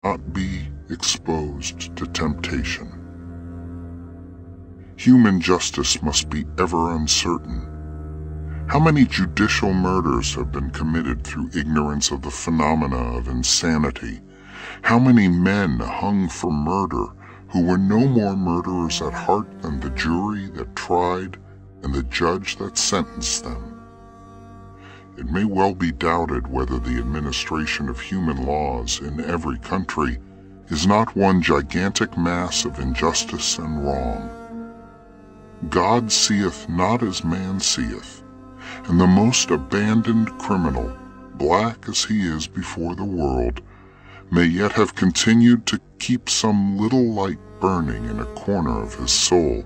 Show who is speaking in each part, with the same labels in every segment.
Speaker 1: not be exposed to temptation. Human justice must be ever uncertain. How many judicial murders have been committed through ignorance of the phenomena of insanity? How many men hung for murder who were no more murderers at heart than the jury that tried and the judge that sentenced them? It may well be doubted whether the administration of human laws in every country is not one gigantic mass of injustice and wrong. God seeth not as man seeth, and the most abandoned criminal, black as he is before the world, may yet have continued to keep some little light burning in a corner of his soul,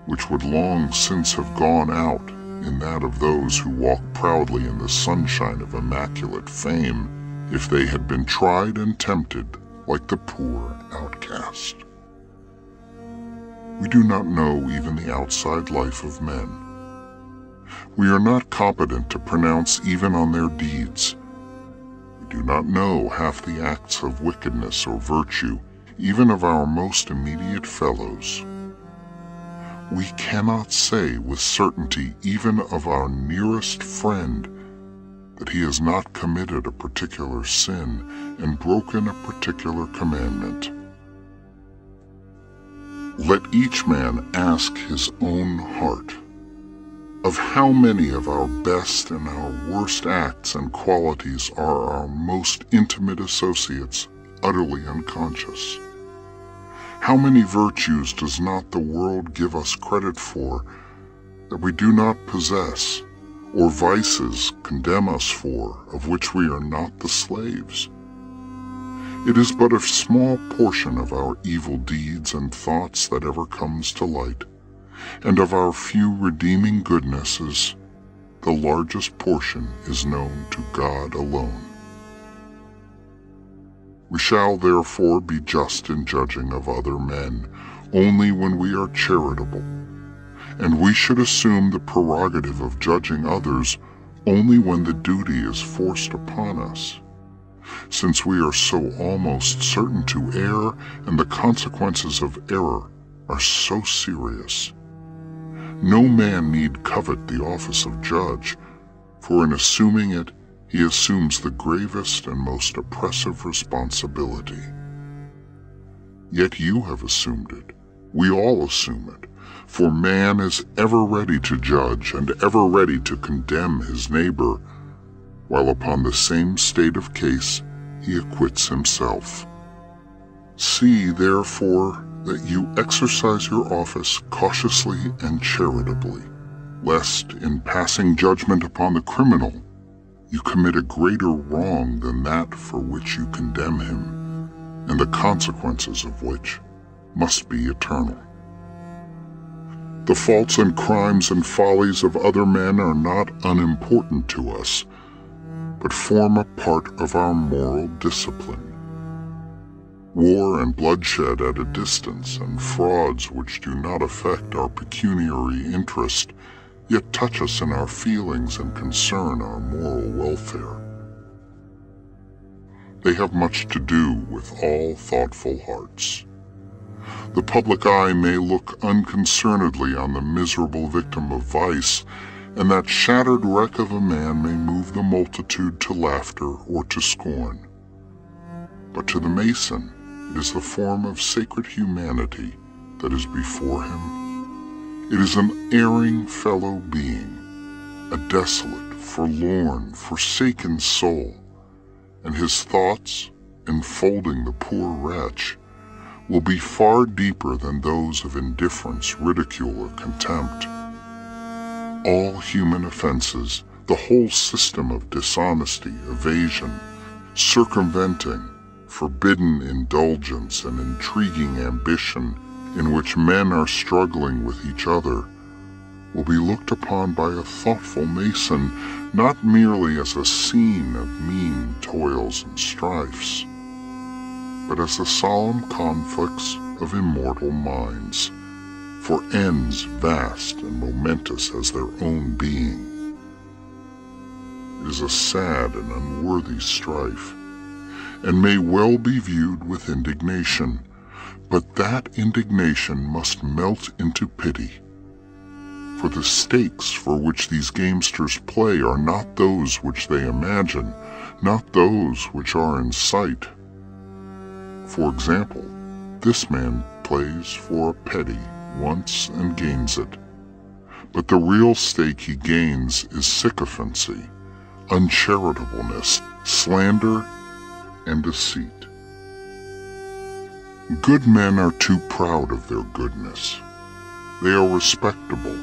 Speaker 1: which would long since have gone out in that of those who walk proudly in the sunshine of immaculate fame, if they had been tried and tempted like the poor outcast. We do not know even the outside life of men. We are not competent to pronounce even on their deeds. We do not know half the acts of wickedness or virtue, even of our most immediate fellows. We cannot say with certainty even of our nearest friend that he has not committed a particular sin and broken a particular commandment. Let each man ask his own heart, of how many of our best and our worst acts and qualities are our most intimate associates utterly unconscious? How many virtues does not the world give us credit for that we do not possess, or vices condemn us for of which we are not the slaves? It is but a small portion of our evil deeds and thoughts that ever comes to light, and of our few redeeming goodnesses, the largest portion is known to God alone. We shall therefore be just in judging of other men only when we are charitable, and we should assume the prerogative of judging others only when the duty is forced upon us, since we are so almost certain to err, and the consequences of error are so serious. No man need covet the office of judge, for in assuming it, he assumes the gravest and most oppressive responsibility. Yet you have assumed it. We all assume it, for man is ever ready to judge and ever ready to condemn his neighbor, while upon the same state of case he acquits himself. See, therefore, that you exercise your office cautiously and charitably, lest, in passing judgment upon the criminal, you commit a greater wrong than that for which you condemn him, and the consequences of which must be eternal. The faults and crimes and follies of other men are not unimportant to us, but form a part of our moral discipline. War and bloodshed at a distance, and frauds which do not affect our pecuniary interest, yet touch us in our feelings and concern our moral welfare. They have much to do with all thoughtful hearts. The public eye may look unconcernedly on the miserable victim of vice, and that shattered wreck of a man may move the multitude to laughter or to scorn. But to the Mason, it is the form of sacred humanity that is before him. It is an erring fellow being, a desolate, forlorn, forsaken soul, and his thoughts, enfolding the poor wretch, will be far deeper than those of indifference, ridicule, or contempt. All human offenses, the whole system of dishonesty, evasion, circumventing, forbidden indulgence, and intriguing ambition in which men are struggling with each other, will be looked upon by a thoughtful Mason not merely as a scene of mean toils and strifes, but as the solemn conflicts of immortal minds, for ends vast and momentous as their own being. It is a sad and unworthy strife, and may well be viewed with indignation, but that indignation must melt into pity. For the stakes for which these gamesters play are not those which they imagine, not those which are in sight. For example, this man plays for a penny once and gains it. But the real stake he gains is sycophancy, uncharitableness, slander, and deceit. Good men are too proud of their goodness. They are respectable.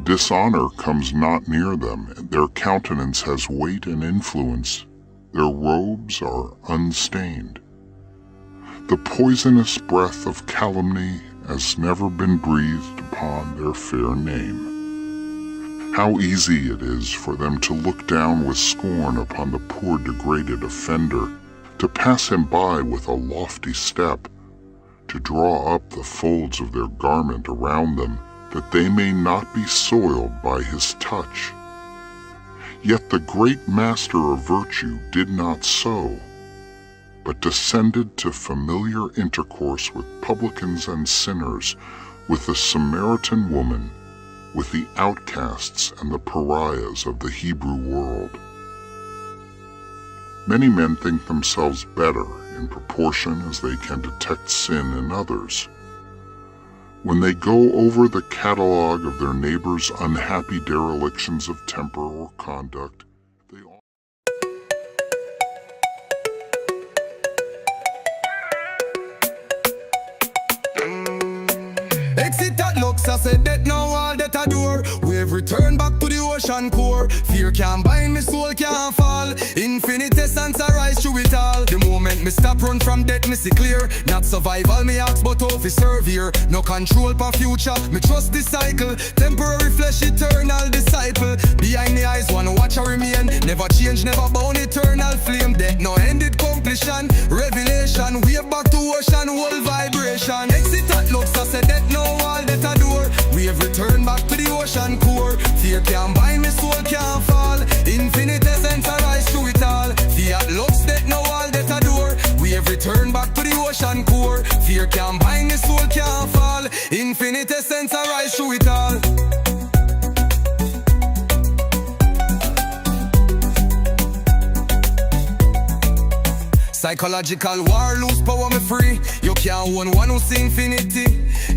Speaker 1: Dishonor comes not near them. Their countenance has weight and influence. Their robes are unstained. The poisonous breath of calumny has never been breathed upon their fair name. How easy it is for them to look down with scorn upon the poor degraded offender, to pass him by with a lofty step, to draw up the folds of their garment around them, that they may not be soiled by his touch. Yet the great master of virtue did not so, but descended to familiar intercourse with publicans and sinners, with the Samaritan woman, with the outcasts and the pariahs of the Hebrew world. Many men think themselves better in proportion as they can detect sin in others. When they go over the catalogue of their neighbor's unhappy derelictions of temper or conduct, they all
Speaker 2: Excitata looks, I said that now all that I do. We've returned back to the ocean core. Fear can't bind me, soul can't fall. Infinite essence arise through it all. The moment me stop run from death, me see clear. Not survival me ask, but how fi serve here. No control for future, me trust the cycle. Temporary flesh, eternal disciple. Behind the eyes, one watch I remain. Never change, never bound, eternal flame. Death no ended completion. Revelation, we are back to ocean, whole vibration. Excitata looks, I said that no all that I do. We have returned back to the ocean core. Fear can't bind me, soul can't fall. Infinite essence arise through it all. Fiat looks that no all that I do. We have returned back to the ocean core. Fear can't bind me, soul can't fall. Infinite essence arise through it all. Psychological war, lose power, me free. You can't own one who's infinity.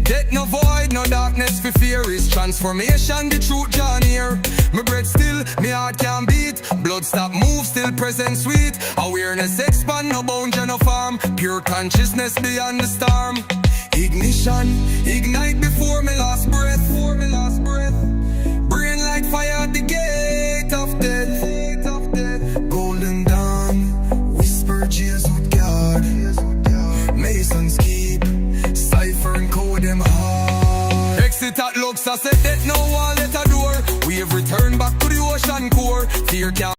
Speaker 2: Death no void, no darkness for fear. Is transformation, the truth drawn near. My breath still, me heart can't beat. Blood stop move, still present sweet. Awareness expand, no boundary, no farm. Pure consciousness beyond the storm. Ignition, ignite before me last breath. Brain like fire at the gate of death. Golden dawn, whisper Jesus God. Masons keep cipher and code them hard. Excitata looks, I said that no wall let a door. We have returned back to the ocean core. Fear can't